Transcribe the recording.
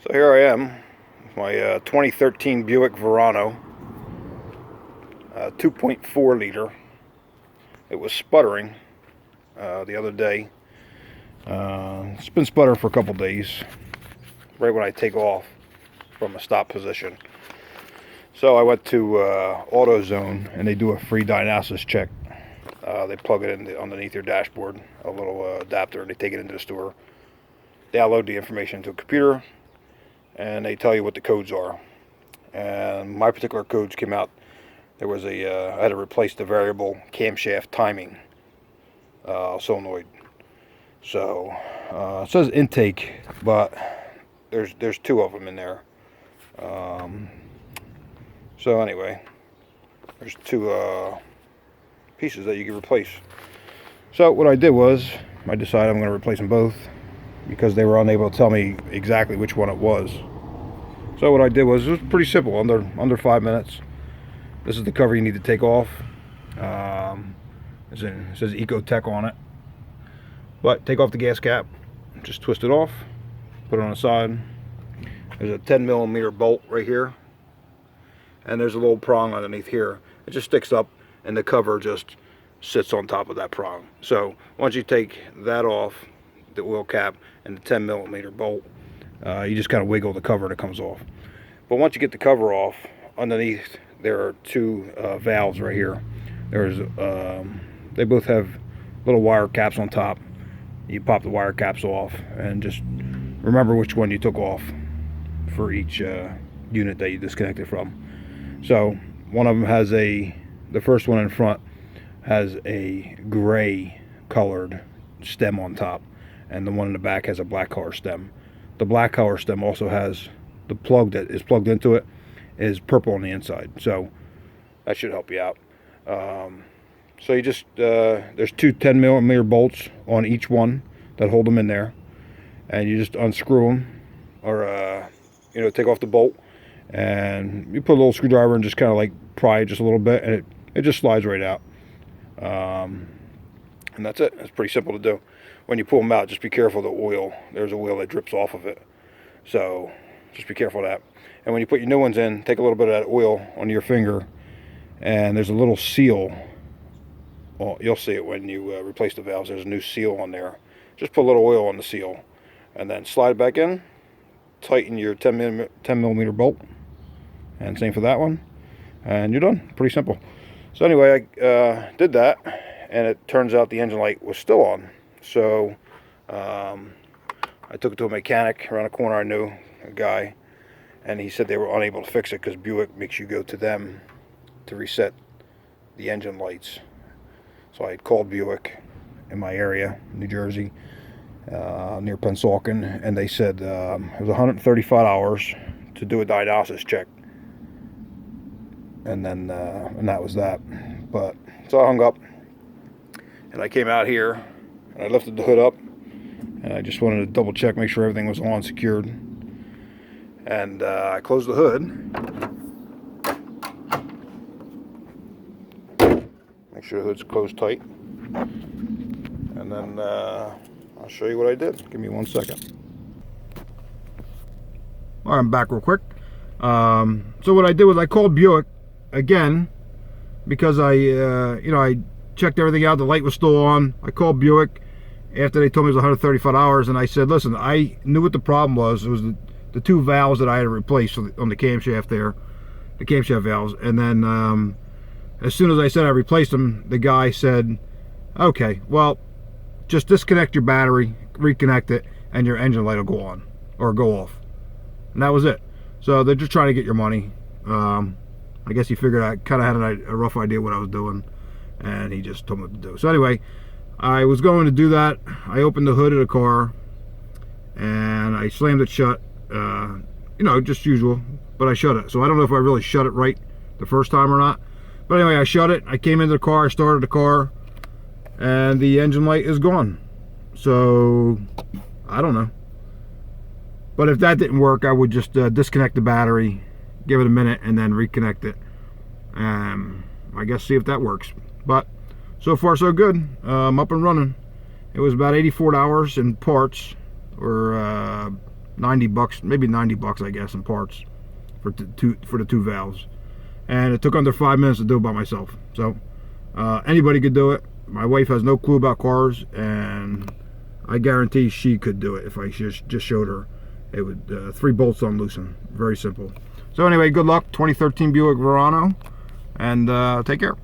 So here I am with my 2013 Buick Verano, 2.4 liter. It was sputtering the other day. It's been sputtering for a couple days, right when I take off from a stop position. So I went to AutoZone and they do a free diagnosis check. They plug it in underneath your dashboard, a little adapter, and they take it into the store, download the information to a computer, and they tell you what the codes are. And my particular codes came out. There was I had to replace the variable camshaft timing solenoid. So it says intake, but there's two of them in there. So anyway, there's two pieces that you can replace. So what I did was I decided I'm going to replace them both because they were unable to tell me exactly which one it was. So what I did was, it was pretty simple, under 5 minutes. This is the cover you need to take off. It says Ecotech on it. But take off the gas cap, just twist it off, put it on the side. There's a 10mm bolt right here, and there's a little prong underneath here. It just sticks up and the cover just sits on top of that prong. So once you take that off, the oil cap and the 10mm bolt, you just kind of wiggle the cover and it comes off. But once you get the cover off, underneath there are two valves right here. They both have little wire caps on top. You pop the wire caps off and just remember which one you took off for each unit that you disconnected from. So one of them has the first one in front has a gray colored stem on top, and the one in the back has a black color stem. The black color stem also has the plug that is plugged into it is purple on the inside, so that should help you out. So you just there's two 10mm bolts on each one that hold them in there, and you just unscrew them, or take off the bolt, and you put a little screwdriver and just kind of like pry it just a little bit, and it just slides right out. And that's it. It's pretty simple to do. When you pull them out, just be careful of the oil. There's a oil that drips off of it, so just be careful of that. And when you put your new ones in, take a little bit of that oil on your finger, and there's a little seal. Well, you'll see it when you replace the valves. There's a new seal on there. Just put a little oil on the seal, and then slide it back in. Tighten your 10mm bolt, and same for that one, and you're done. Pretty simple. So anyway, I did that, and it turns out the engine light was still on. So I took it to a mechanic around the corner. I knew a guy, and he said they were unable to fix it because Buick makes you go to them to reset the engine lights. So I called Buick in my area, New Jersey, near Pennsauken, and they said it was $135 to do a diagnosis check, and then and that was that. But so I hung up, and I came out here, and I lifted the hood up, and I just wanted to double check, make sure everything was on secured, and I closed the hood. Make sure the hood's closed tight, and then I'll show you what I did. Give me 1 second. All right, I'm back real quick. So what I did was I called Buick again because I checked everything out. The light was still on. I called Buick after they told me it was $135, and I said, listen, I knew what the problem was. It was the two valves that I had to replace on the camshaft there, the camshaft valves. And then as soon as I said I replaced them, the guy said, okay, well, just disconnect your battery, reconnect it, and your engine light will go on or go off. And that was it. So they're just trying to get your money. I guess he figured I kind of had a rough idea what I was doing, and he just told me what to do. So anyway, I was going to do that. I opened the hood of the car, and I slammed it shut. Just usual, but I shut it. So I don't know if I really shut it right the first time or not. But anyway, I shut it. I came into the car, I started the car, and the engine light is gone. So I don't know. But if that didn't work, I would just disconnect the battery, give it a minute, and then reconnect it. I guess see if that works. But so far so good. I'm up and running. It was about $84 in parts, or $90, maybe $90, I guess, in parts for the two valves. And it took under 5 minutes to do it by myself. So anybody could do it. My wife has no clue about cars, and I guarantee she could do it if I just showed her. It would 3 bolts unloosen. Very simple. So anyway, good luck, 2013 Buick Verano, and take care.